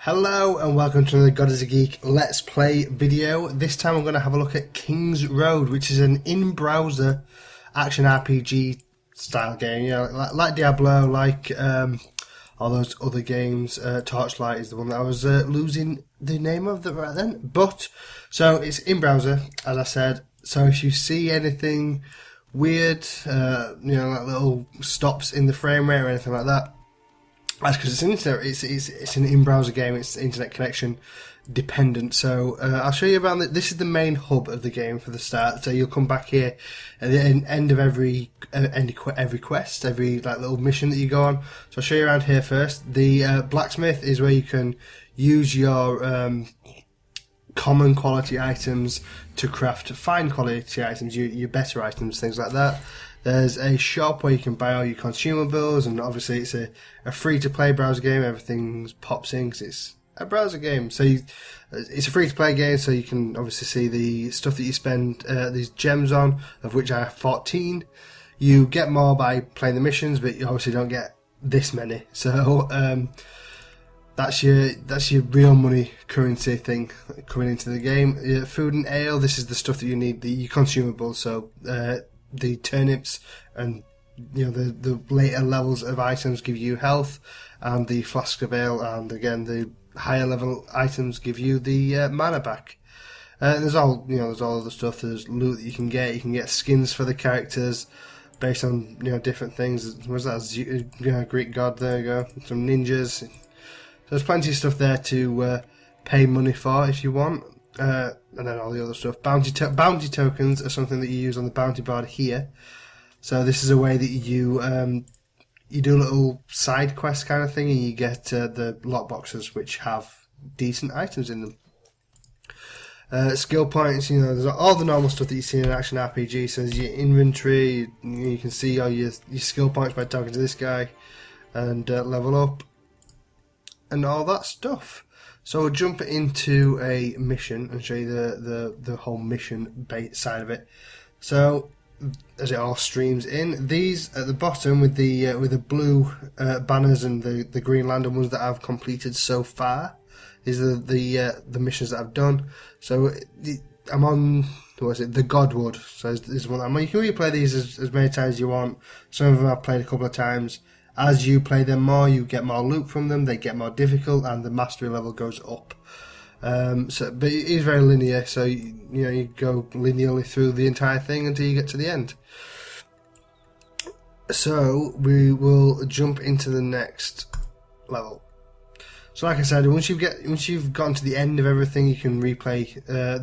Hello and welcome to the God is a Geek Let's Play video. This time I'm going to have a look at KingsRoad, which is an in-browser action RPG style game. You know, like Diablo, like all those other games. Torchlight is the one that I was losing the name of right then. But, so it's in-browser, as I said. So if you see anything weird, you know, like little stops in the frame rate or anything like that, that's because it's an in-browser game. It's internet connection dependent. So I'll show you around. This is the main hub of the game for the start. So you'll come back here at the end of every quest, every like little mission that you go on. So I'll show you around here first. The blacksmith is where you can use your common quality items to craft fine quality items, your better items, things like that. There's a shop where you can buy all your consumables, and obviously it's a free-to-play browser game. Everything pops in because it's a browser game. So it's a free-to-play game, so you can obviously see the stuff that you spend these gems on, of which I have 14. You get more by playing the missions, but you obviously don't get this many. So that's your real money currency thing coming into the game. Food and ale, this is the stuff that you need, your consumables. So the turnips and the later levels of items give you health, and the flask of ale, and again the higher level items give you the mana back. There's all other stuff. There's loot that you can get. You can get skins for the characters based on different things. What's that? Greek god. There you go. Some ninjas. So there's plenty of stuff there to pay money for if you want. And then all the other stuff. Bounty tokens are something that you use on the bounty board here. So this is a way that you do a little side quest kind of thing, and you get the lot boxes which have decent items in them. Skill points, there's all the normal stuff that you see in an action RPG. So there's your inventory. You can see all your skill points by talking to this guy, and level up, and all that stuff. So we'll jump into a mission and show you the whole mission side of it. So as it all streams in, these at the bottom with the blue banners and the green lantern ones that I've completed so far, these are the missions that I've done. So I'm on the Godwood. So this is one I'm on. You can replay these as many times as you want. Some of them I've played a couple of times. As you play them more, you get more loot from them, they get more difficult, and the mastery level goes up. But it is very linear, so you go linearly through the entire thing until you get to the end. So we will jump into the next level. So like I said, once you've gotten to the end of everything, you can replay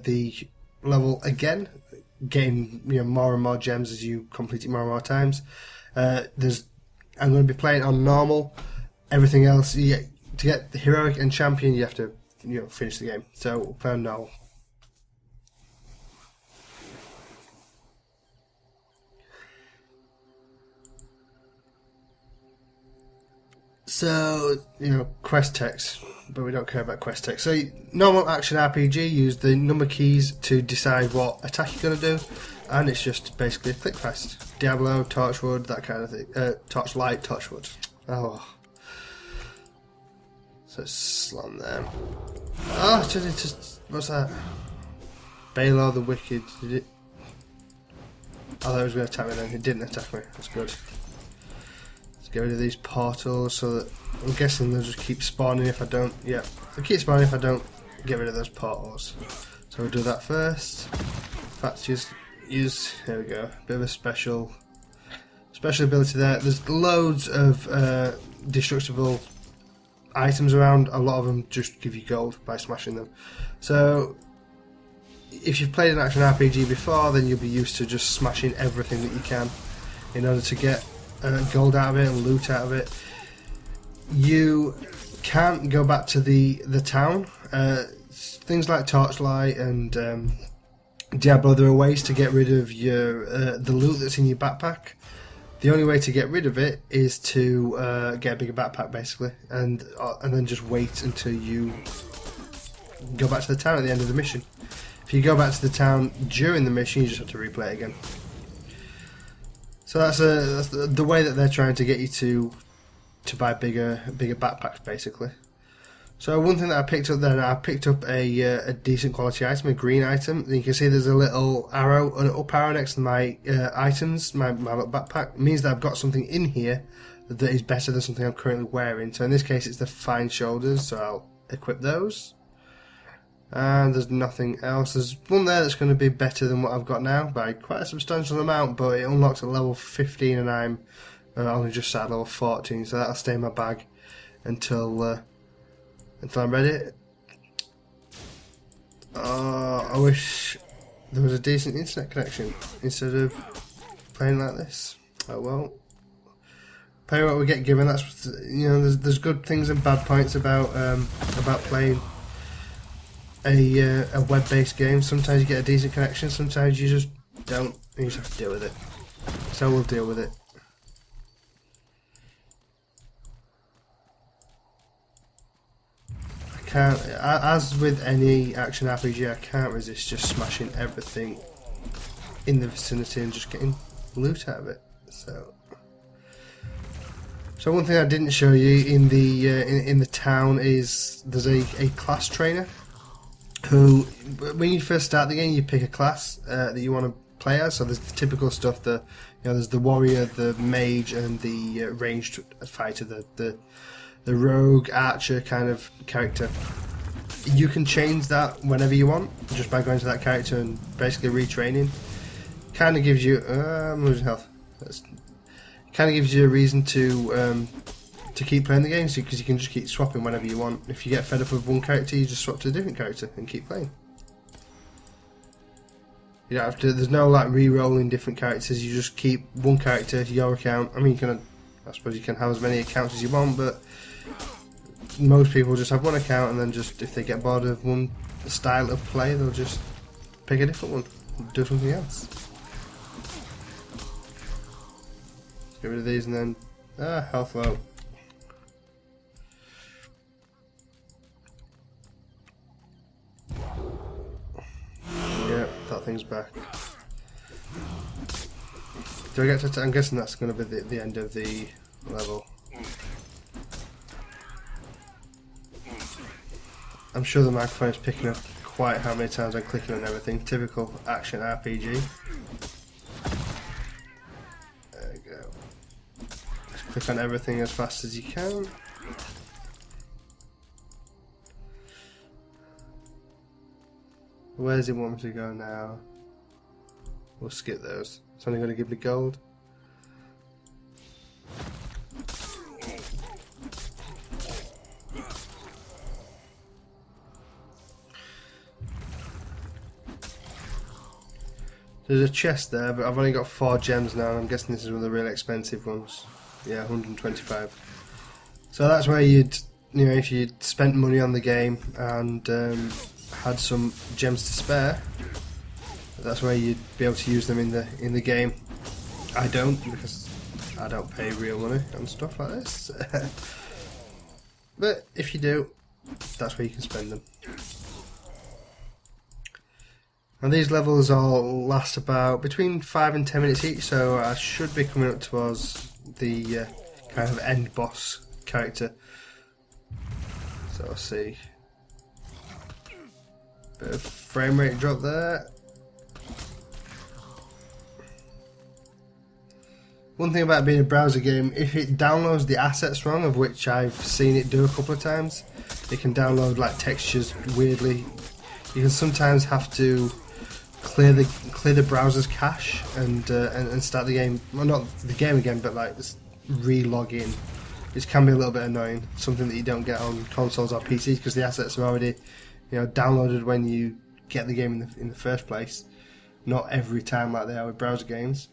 the level again, getting more and more gems as you complete it more and more times. I'm going to be playing on normal. Everything else, to get the heroic and champion, you have to finish the game. So we'll play on normal. So quest text, but we don't care about quest text. So normal action RPG, use the number keys to decide what attack you're going to do, and it's just basically a click fast. Diablo, Torchwood, that kind of thing. Torchlight, Torchwood. Oh. So slam them. Oh, just what's that? Baylor the Wicked. Did it? I thought it was going to attack me then. It didn't attack me. That's good. Let's get rid of these portals so that I'm guessing they'll just keep spawning if I don't. Yeah, they'll keep spawning if I don't get rid of those portals. So we'll do that first. In fact, there we go. Bit of a special ability there. There's loads of destructible items around. A lot of them just give you gold by smashing them. So if you've played an action RPG before, then you'll be used to just smashing everything that you can in order to get gold out of it and loot out of it. You can't go back to the town. Things like Torchlight and Diablo, there are ways to get rid of the loot that's in your backpack. The only way to get rid of it is to get a bigger backpack, basically, and then just wait until you go back to the town at the end of the mission. If you go back to the town during the mission, you just have to replay it again. So that's the way that they're trying to get you to buy bigger backpacks, basically. So one thing that I picked up then, I picked up a decent quality item, a green item. And you can see there's a little arrow, an up arrow next to my items, my little backpack. It means that I've got something in here that is better than something I'm currently wearing. So in this case it's the fine shoulders, so I'll equip those. And there's nothing else. There's one there that's going to be better than what I've got now by quite a substantial amount, but it unlocks at level 15 and I'm only just at level 14, so that'll stay in my bag until I'm ready. I wish there was a decent internet connection instead of playing like this. Oh well. Pay what we get given. That's, you know, there's good things and bad points about playing a web-based game. Sometimes you get a decent connection, sometimes you just don't, and you just have to deal with it. So we'll deal with it. I can't, as with any action RPG, I can't resist just smashing everything in the vicinity and just getting loot out of it. So one thing I didn't show you in the town is there's a class trainer who, when you first start the game, you pick a class that you want to play as. So there's the typical stuff, there's the warrior, the mage, and the ranged fighter, the rogue archer kind of character. You can change that whenever you want, just by going to that character and basically retraining. Kind of gives you I'm losing health. Kind of gives you a reason to keep playing the game, because you can just keep swapping whenever you want. If you get fed up with one character, you just swap to a different character and keep playing. You don't have to. There's no like re-rolling different characters. You just keep one character, your account. I mean, I suppose you can have as many accounts as you want, but most people just have one account, and then just if they get bored of one style of play, they'll just pick a different one, do something else. Get rid of these and then health low. Yep, that thing's back. Do I get to? I'm guessing that's going to be the end of the level. I'm sure the microphone is picking up quite how many times I'm clicking on everything. Typical action RPG. There we go. Just click on everything as fast as you can. Where's it want me to go now? We'll skip those. It's only going to give me gold. There's a chest there, but I've only got 4 gems now, and I'm guessing this is one of the really expensive ones. Yeah, 125. So that's where you'd, if you'd spent money on the game and had some gems to spare, that's where you'd be able to use them in the game. I don't, because I don't pay real money on stuff like this. But if you do, that's where you can spend them. And these levels all last about between 5 and 10 minutes each, so I should be coming up towards the kind of end boss character. So I'll see. Bit of frame rate drop there. One thing about being a browser game, if it downloads the assets wrong, of which I've seen it do a couple of times, it can download like textures weirdly. You can sometimes have to clear the browser's cache and start the game. Well, not the game again, but like re-log in. It can be a little bit annoying. Something that you don't get on consoles or PCs, because the assets are already, downloaded when you get the game in the first place. Not every time like they are with browser games.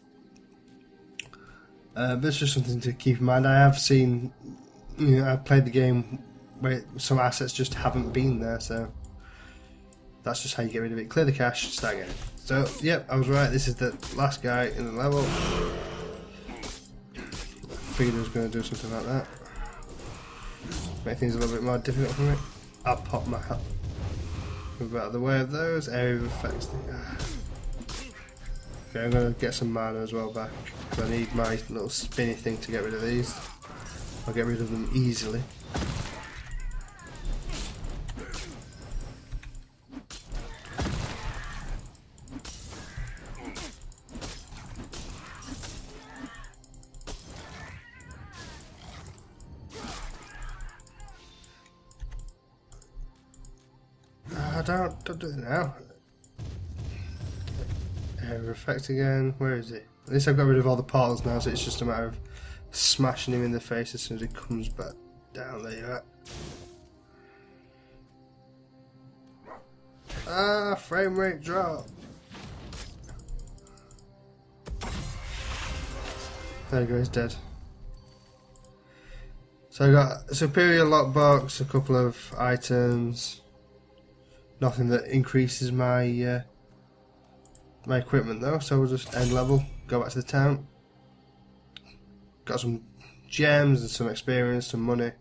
But it's just something to keep in mind. I have seen, I've played the game where some assets just haven't been there, so that's just how you get rid of it. Clear the cache, start again. So, yep, I was right. This is the last guy in the level. I figured I was going to do something like that. Make things a little bit more difficult for me. I'll pop my hat. Move out of the way of those. Area of effects. Okay, I'm going to get some mana as well back, because I need my little spinny thing to get rid of these. I'll get rid of them easily. don't do it now. Effect again. Where is he? At least I've got rid of all the portals now, so it's just a matter of smashing him in the face as soon as he comes back down. There you are. Ah, Framerate Drop. There you go, he's dead. So I got a superior lockbox, a couple of items, nothing that increases my my equipment though, so we'll just end level, go back to the town. Got some gems and some experience, some money,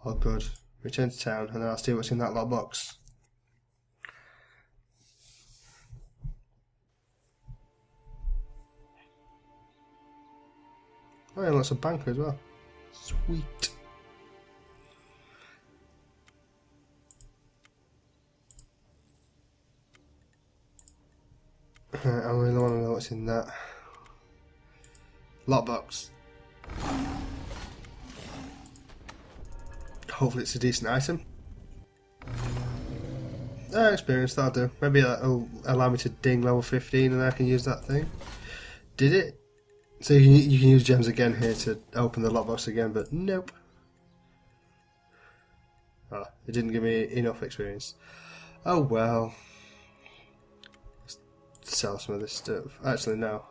all good. Return to town and then I'll see what's in that lockbox. Oh, and lots of banker as well. Sweet. I really want to know what's in that lockbox. Hopefully it's a decent item. Experience, that'll do. Maybe that'll allow me to ding level 15 and I can use that thing. Did it? So you can use gems again here to open the lockbox again, but nope. Oh, it didn't give me enough experience. Oh well. Let's sell some of this stuff. Actually, no.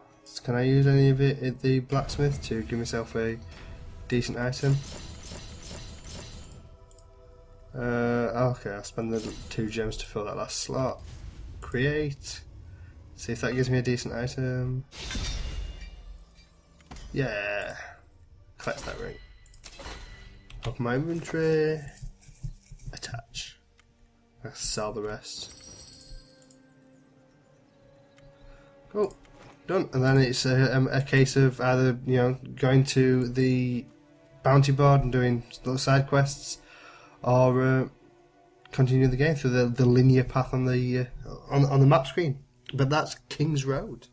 Can I use any of it at the blacksmith to give myself a decent item? Okay, I'll spend the 2 gems to fill that last slot. Create. See if that gives me a decent item. Yeah. Collect that ring. Open my inventory. Attach. I'll sell the rest. Cool. Done. And then it's a case of either, going to the bounty board and doing little side quests, or continue the game through the linear path on the map screen. But that's KingsRoad.